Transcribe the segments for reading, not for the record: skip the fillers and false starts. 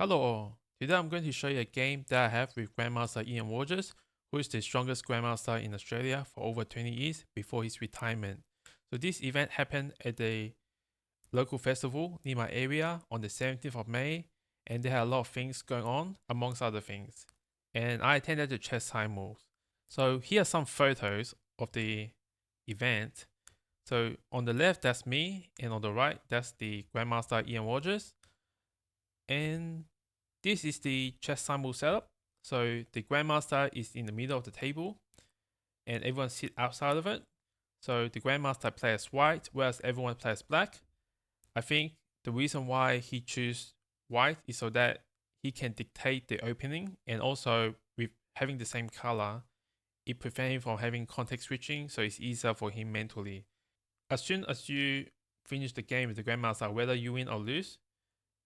Hello all. Today I'm going to show you a game that I have with Grandmaster Ian Rogers, who is the strongest Grandmaster in Australia for over 20 years before his retirement. So this event happened at a local festival near my area on the 17th of May, and they had a lot of things going on, amongst other things. And I attended the chess Simul. So here are some photos of the event. So on the left, that's me, and on the right, that's the Grandmaster Ian Rogers. And this is the chess Simul setup. So the Grandmaster is in the middle of the table and everyone sits outside of it. So the Grandmaster plays white, whereas everyone plays black. I think the reason why he chose white is so that he can dictate the opening, and also with having the same color, it prevents him from having context switching, so it's easier for him mentally. As soon as you finish the game with the Grandmaster, whether you win or lose,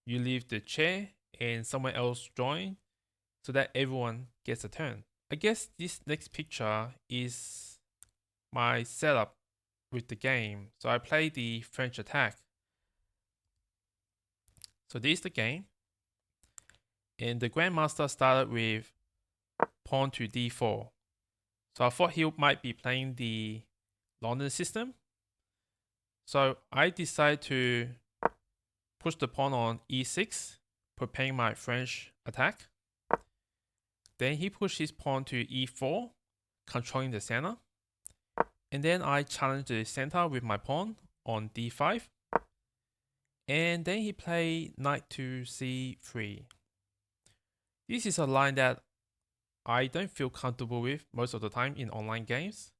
you leave the chair and someone else join so that everyone gets a turn. I guess this next picture is my setup with the game. So I play the French attack. So this is the game. And the Grandmaster started with pawn to d4. So I thought he might be playing the London system. So I decided to push the pawn on e6, preparing my French attack. Then he pushed his pawn to e4, controlling the center. And then I challenged the center with my pawn on d5. And then he played knight to c3. This is a line that I don't feel comfortable with most of the time in online games.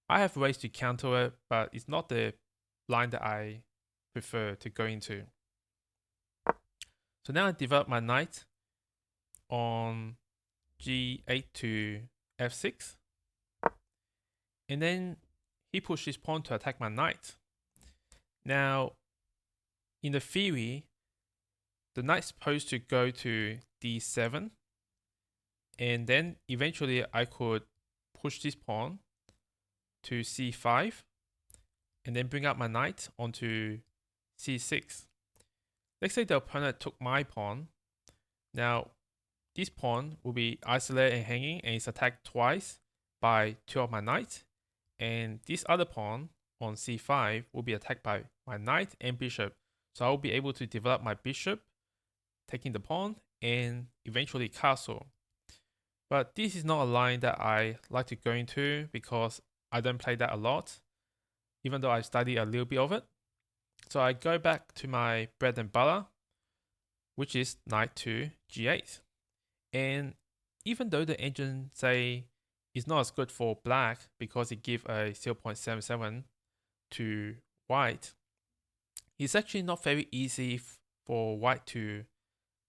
I have ways to counter it, but it's not the line that I prefer to go into. So now I develop my knight on g8 to f6. And then he pushed his pawn to attack my knight. Now, in the theory, the knight's supposed to go to d7, and then eventually I could push this pawn to c5, and then bring up my knight onto c6. Let's say the opponent took my pawn. Now, this pawn will be isolated and hanging, and it's attacked twice by two of my knights, and this other pawn on c5 will be attacked by my knight and bishop. So I'll be able to develop my bishop, taking the pawn, and eventually castle. But this is not a line that I like to go into because I don't play that a lot, even though I study a little bit of it. So I go back to my bread and butter, which is knight to g8. And even though the engine say it's not as good for black because it gives a 0.77 to white, it's actually not very easy for white to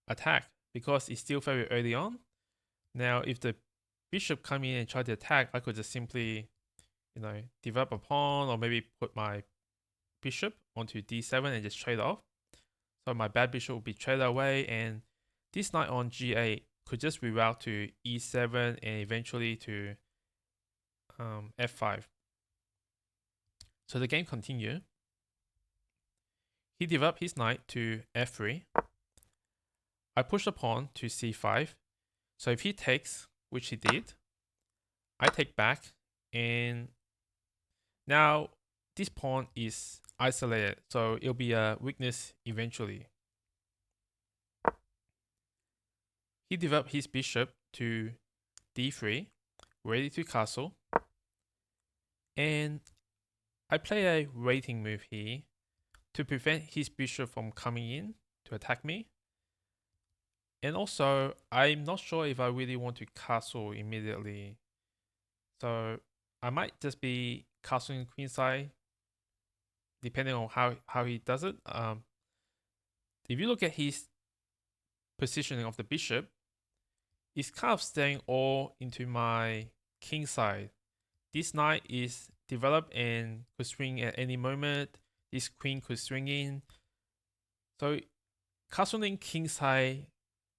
attack because it's still very early on. Now, if the bishop come in and try to attack, I could just simply, develop a pawn or maybe put my bishop onto d7 and just trade off. So my bad bishop will be traded away, and this knight on g8 could just reroute to e7 and eventually to f5. So the game continued. He developed his knight to f3. I push the pawn to c5. So if he takes, which he did, I take back, and now this pawn is isolated, so it'll be a weakness eventually. He developed his bishop to d3, ready to castle, and I play a rating move here to prevent his bishop from coming in to attack me. And also, I'm not sure if I really want to castle immediately. So I might just be castling queenside, depending on how he does it. If you look at his positioning of the bishop, it's kind of staying all into my king side. This knight is developed and could swing at any moment. This queen could swing in. So castling king side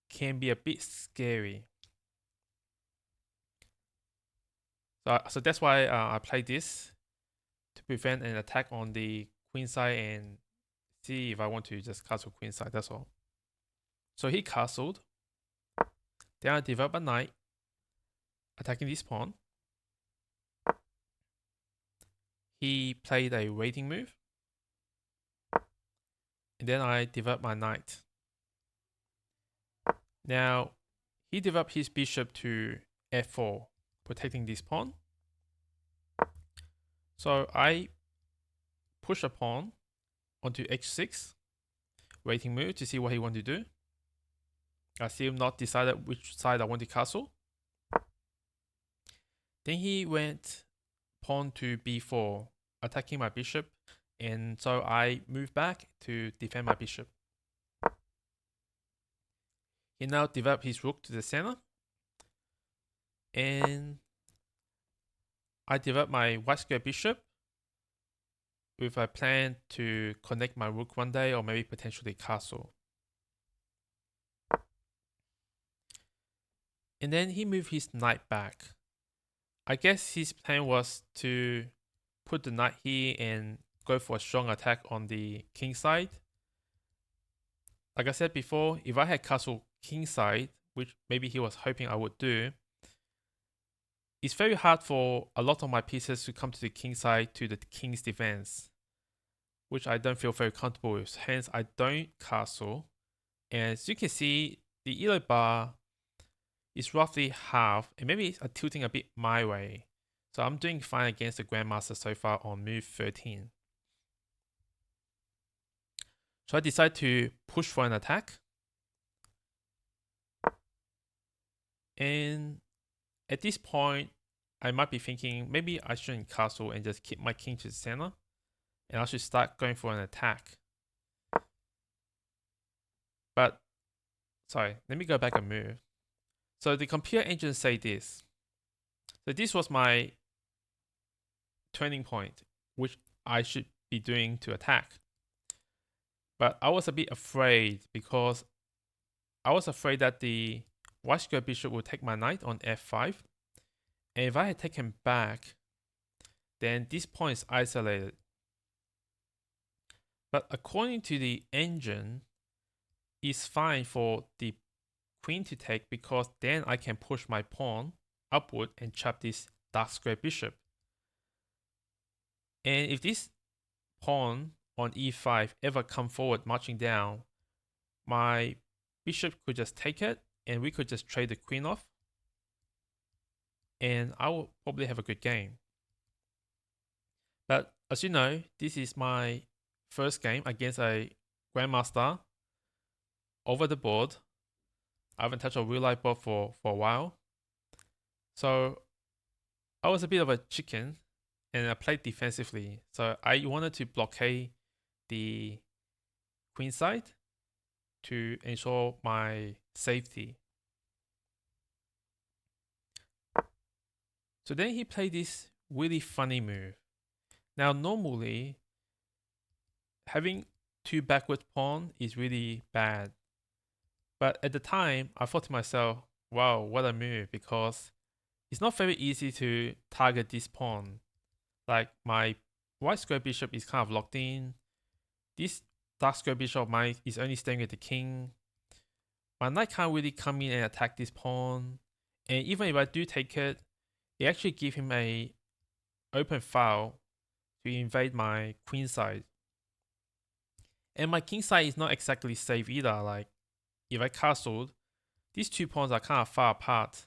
can be a bit scary. So that's why I play this to prevent an attack on the queen side and see if I want to just castle queen side. That's all. So he castled. Then I developed a knight, attacking this pawn. He played a waiting move. And then I developed my knight. Now, he developed his bishop to f4, protecting this pawn. So I push a pawn onto h6, waiting move to see what he wants to do. I still not decided which side I want to castle. Then he went pawn to b4, attacking my bishop, and so I moved back to defend my bishop. He now developed his rook to the center, and I developed my white square bishop with a plan to connect my rook one day or maybe potentially castle. And then he moved his knight back. I guess his plan was to put the knight here and go for a strong attack on the king side. Like I said before, if I had castle king side, which maybe he was hoping I would do, it's very hard for a lot of my pieces to come to the king side to the king's defense, which I don't feel very comfortable with. Hence, I don't castle. And as you can see, the elo bar is roughly half, and maybe it's tilting a bit my way. So I'm doing fine against the Grandmaster so far on move 13. So I decide to push for an attack. And at this point, I might be thinking maybe I shouldn't castle and just keep my king to the center. And I should start going for an attack. But, sorry, let me go back a move. So the computer engine say this. So this was my turning point, which I should be doing to attack. But I was a bit afraid because I was afraid that the white square bishop would take my knight on f5. And if I had taken back, then this point is isolated. But according to the engine, it's fine for the queen to take because then I can push my pawn upward and chop this dark square bishop. And if this pawn on e5 ever come forward marching down, my bishop could just take it and we could just trade the queen off. And I will probably have a good game. But as you know, this is my first game against a Grandmaster over the board. I haven't touched a real life board for a while. So I was a bit of a chicken and I played defensively. So I wanted to blockade the queen side to ensure my safety. So then he played this really funny move. Now normally, having two backward pawn is really bad. But at the time, I thought to myself, wow, what a move, because it's not very easy to target this pawn. Like my white square bishop is kind of locked in. This dark square bishop of mine is only staying with the king. My knight can't really come in and attack this pawn. And even if I do take it, it actually gives him a open file to invade my queen side. And my king side is not exactly safe either. Like if I castled, these two pawns are kind of far apart.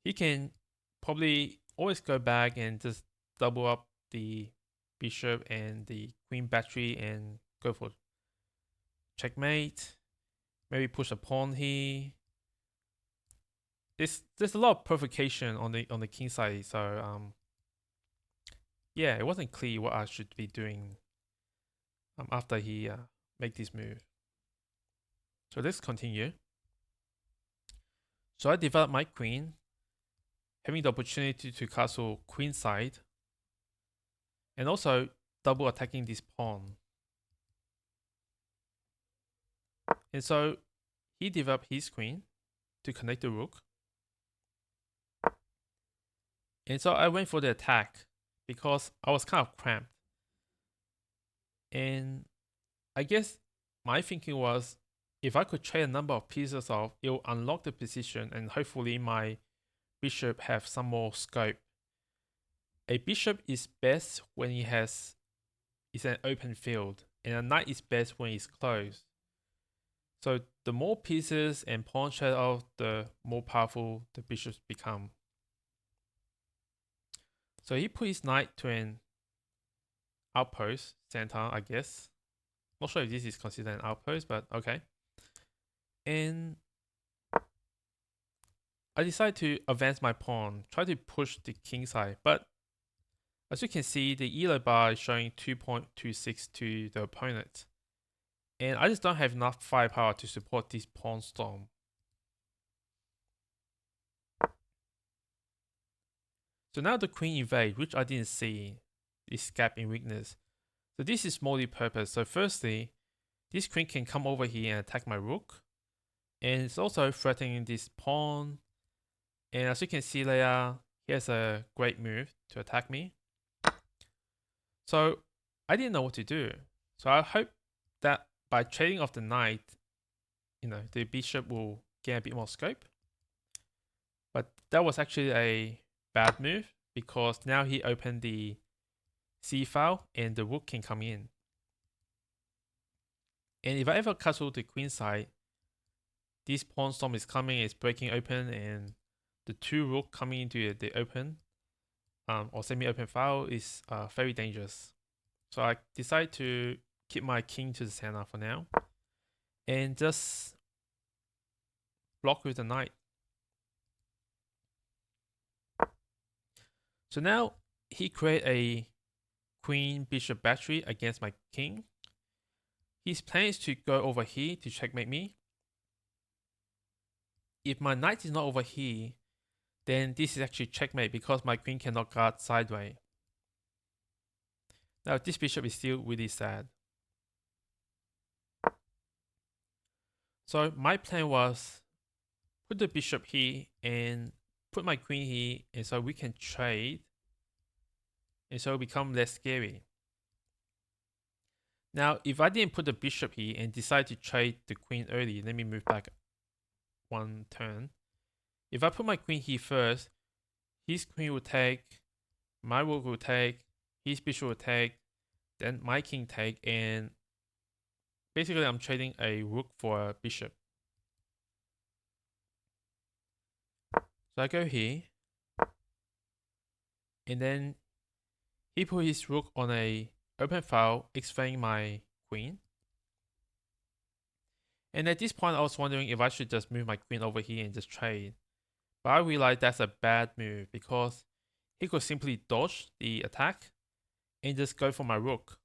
He can probably always go back and just double up the bishop and the queen battery and go for checkmate. Maybe push a pawn here. There's a lot of provocation on the king side, so yeah, it wasn't clear what I should be doing after he make this move. So let's continue. So I developed my queen, having the opportunity to castle queen side, and also double attacking this pawn. And so he developed his queen to connect the rook. And so I went for the attack because I was kind of cramped. And I guess my thinking was if I could trade a number of pieces off, it will unlock the position and hopefully my bishop have some more scope. A bishop is best when it's an open field, and a knight is best when it's closed. So the more pieces and pawns trade off, the more powerful the bishops become. So he put his knight to an outpost center, I guess. Not sure if this is considered an outpost, but okay. And I decide to advance my pawn, try to push the king side, but as you can see, the elo bar is showing 2.26 to the opponent. And I just don't have enough firepower to support this pawn storm. So now the queen invade, which I didn't see, this gap in weakness. So this is multi-purpose. So firstly, this queen can come over here and attack my rook. And it's also threatening this pawn. And as you can see later, he has a great move to attack me. So I didn't know what to do. So I hope that by trading off the knight, the bishop will get a bit more scope. But that was actually a bad move because now he opened the c file and the rook can come in. And if I ever castle the queen side, this pawn storm is coming, it's breaking open, and the two rook coming into the open or semi-open file is very dangerous. So I decide to keep my king to the center for now and just block with the knight. So now he create a queen bishop battery against my king. His plan is to go over here to checkmate me. If my knight is not over here, then this is actually checkmate because my queen cannot guard sideways. Now this bishop is still really sad. So my plan was put the bishop here and put my queen here, and so we can trade, and so it become less scary. Now, if I didn't put the bishop here and decide to trade the queen early, let me move back one turn. If I put my queen here first, his queen will take, my rook will take, his bishop will take, then my king take, and basically I'm trading a rook for a bishop. So I go here, and then he put his rook on a open file, explaining my queen. And at this point, I was wondering if I should just move my queen over here and just trade. But I realized that's a bad move because he could simply dodge the attack and just go for my rook.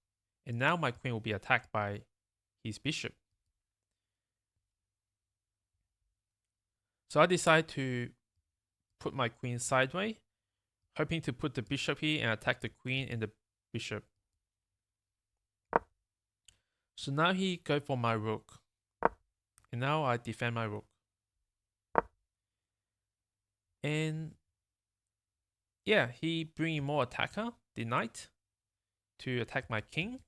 And now my queen will be attacked by his bishop. So I decide to put my queen sideways, hoping to put the bishop here and attack the queen and the bishop. So now he go for my rook. And now I defend my rook. And yeah, he bring in more attacker, the knight, to attack my king.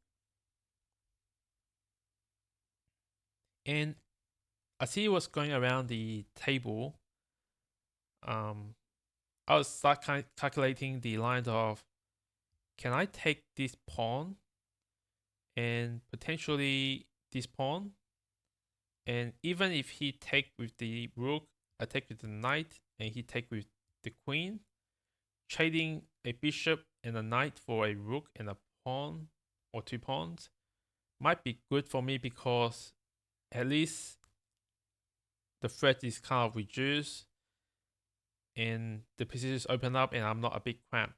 And as he was going around the table, I was start calculating the lines of, can I take this pawn and potentially this pawn? And even if he take with the rook, I take with the knight, and he take with the queen, trading a bishop and a knight for a rook and a pawn or two pawns might be good for me because at least the threat is kind of reduced and the positions open up and I'm not a bit cramped.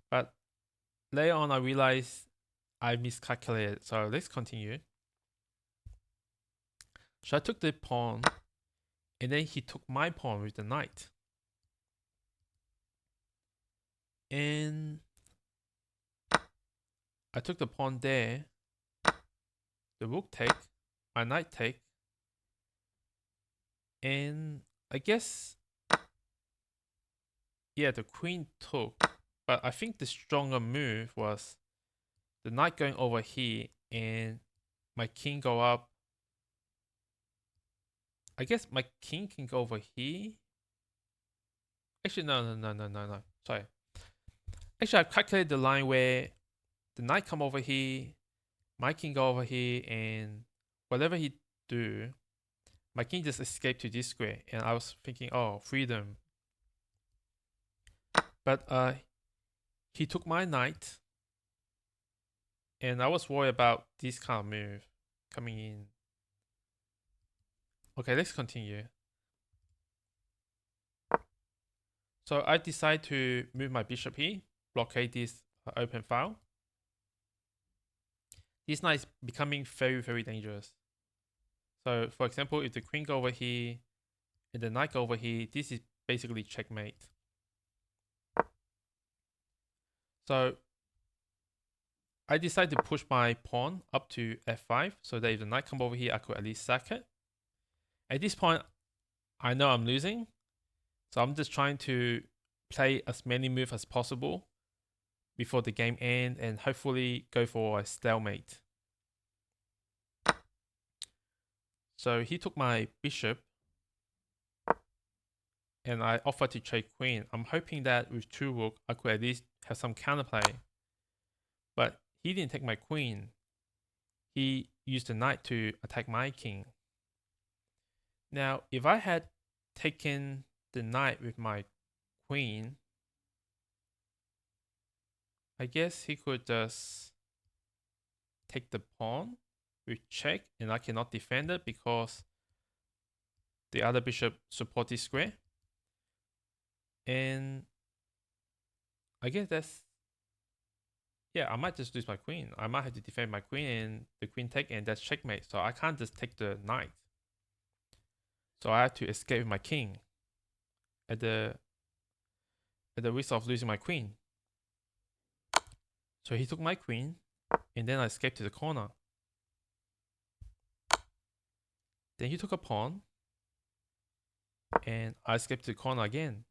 But later on I realized I miscalculated, so let's continue. So I took the pawn and then he took my pawn with the knight. And I took the pawn there, the rook take, my knight take, and I guess, yeah, the queen took, but I think the stronger move was the knight going over here and my king go up I guess my king can go over here. Actually, no. Sorry. Actually, I've calculated the line where the knight come over here, my king go over here, and whatever he do, my king just escaped to this square. And I was thinking, oh, freedom. But he took my knight, and I was worried about this kind of move coming in. Okay, let's continue. So I decide to move my bishop here, blockade this open file. This knight is becoming very dangerous. So for example, if the queen go over here and the knight go over here, this is basically checkmate. So I decide to push my pawn up to f5 so that if the knight come over here, I could at least sack it. At this point, I know I'm losing, so I'm just trying to play as many moves as possible before the game ends and hopefully go for a stalemate. So he took my bishop and I offered to trade queen. I'm hoping that with 2 rook, I could at least have some counterplay. But he didn't take my queen. He used the knight to attack my king. Now, if I had taken the knight with my queen, I guess he could just take the pawn with check, and I cannot defend it because the other bishop supports this square. And I guess that's, yeah, I might just lose my queen. I might have to defend my queen and the queen take, and that's checkmate. So I can't just take the knight. So I have to escape with my king at the risk of losing my queen. So he took my queen, and then I escaped to the corner. Then he took a pawn, and I escaped to the corner again.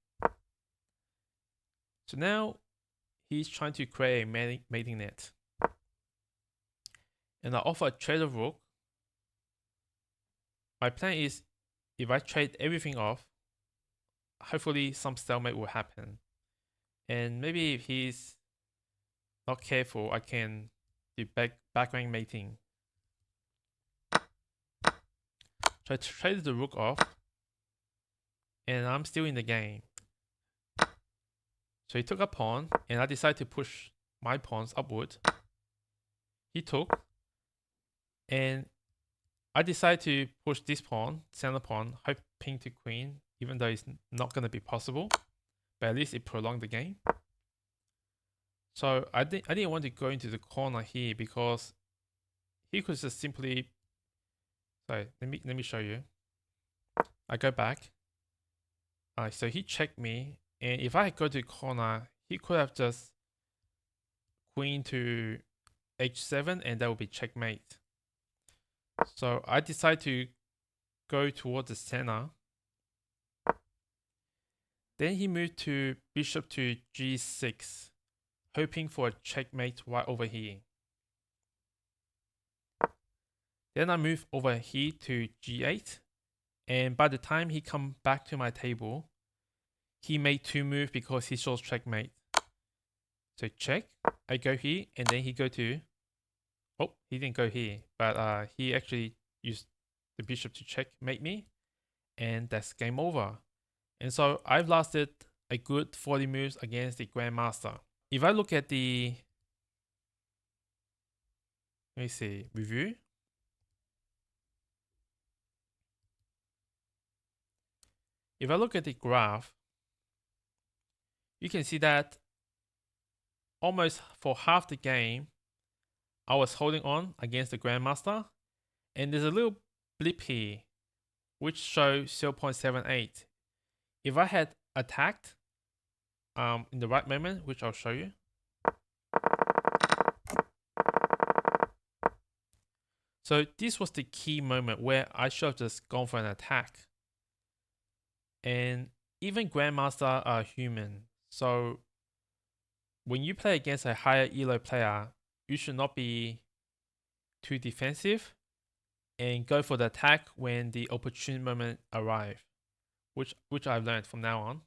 So now he's trying to create a mating net. And I offer a trade of rook. My plan is if I trade everything off, hopefully some stalemate will happen. And maybe if he's not careful, I can do backrank mating. So I traded the rook off, and I'm still in the game. So he took a pawn, and I decided to push my pawns upward. He took, and I decided to push this pawn, center pawn, hoping to queen, even though it's not going to be possible. But at least it prolonged the game. So I didn't want to go into the corner here because he could just simply. Sorry, let me show you. I go back. So he checked me, and if I go to the corner, he could have just queen to h7, and that would be checkmate. So I decide to go towards the center. Then he moved to bishop to g6, hoping for a checkmate right over here. Then I move over here to g8, and by the time he come back to my table, he made 2 moves because he shows checkmate. So check, I go here, and then he go to, oh, he didn't go here, but he actually used the bishop to checkmate me, and that's game over. And so I've lasted a good 40 moves against the Grandmaster. If I look at the, let me see, review. If I look at the graph, you can see that almost for half the game, I was holding on against the Grandmaster, and there's a little blip here, which shows 0.78. If I had attacked in the right moment, which I'll show you. So this was the key moment where I should have just gone for an attack. And even Grandmaster are human. So when you play against a higher elo player, you should not be too defensive. and go for the attack when the opportune moment arrives, which I've learned from now on.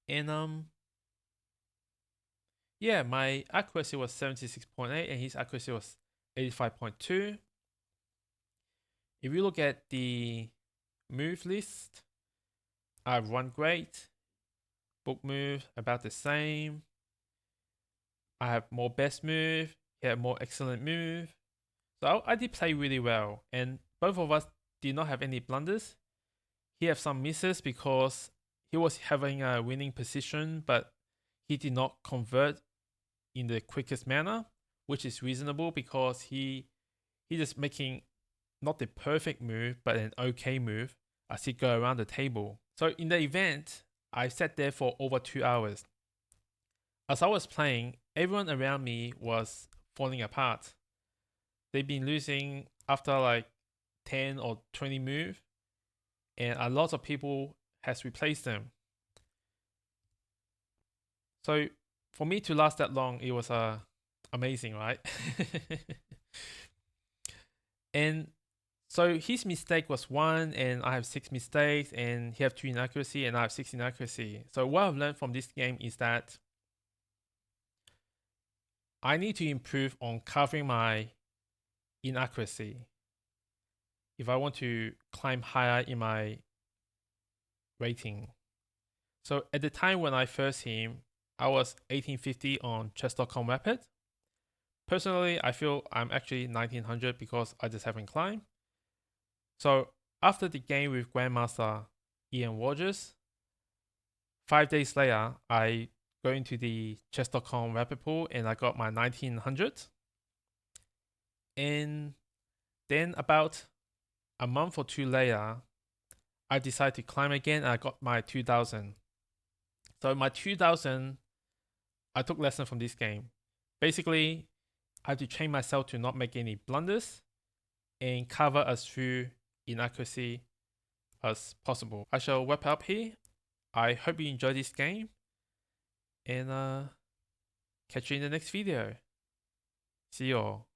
And yeah, my accuracy was 76.8 and his accuracy was 85.2. If you look at the move list, I've run great, book move about the same. I have more best move, he had more excellent move. So I did play really well, and both of us did not have any blunders. He had some misses because he was having a winning position, but he did not convert in the quickest manner, which is reasonable because he just making not the perfect move, but an okay move as he go around the table. So in the event, I sat there for over 2 hours. As I was playing, everyone around me was falling apart. They've been losing after like 10 or 20 moves, and a lot of people has replaced them. So for me to last that long, it was amazing, right? And so his mistake was 1, and I have 6 mistakes, and he have 2 inaccuracy, and I have 6 inaccuracy. So what I've learned from this game is that I need to improve on covering my inaccuracy if I want to climb higher in my rating. So at the time when I first him, I was 1850 on chess.com Rapid. Personally, I feel I'm actually 1900 because I just haven't climbed. So after the game with Grandmaster Ian Rogers, 5 days later, I go into the chess.com Rapid Pool and I got my 1900. And then about a month or two later, I decided to climb again and I got my 2000. So my 2000, I took lesson from this game. Basically, I have to train myself to not make any blunders and cover as few inaccuracy as possible. I shall wrap up here. I hope you enjoyed this game and catch you in the next video. See you all.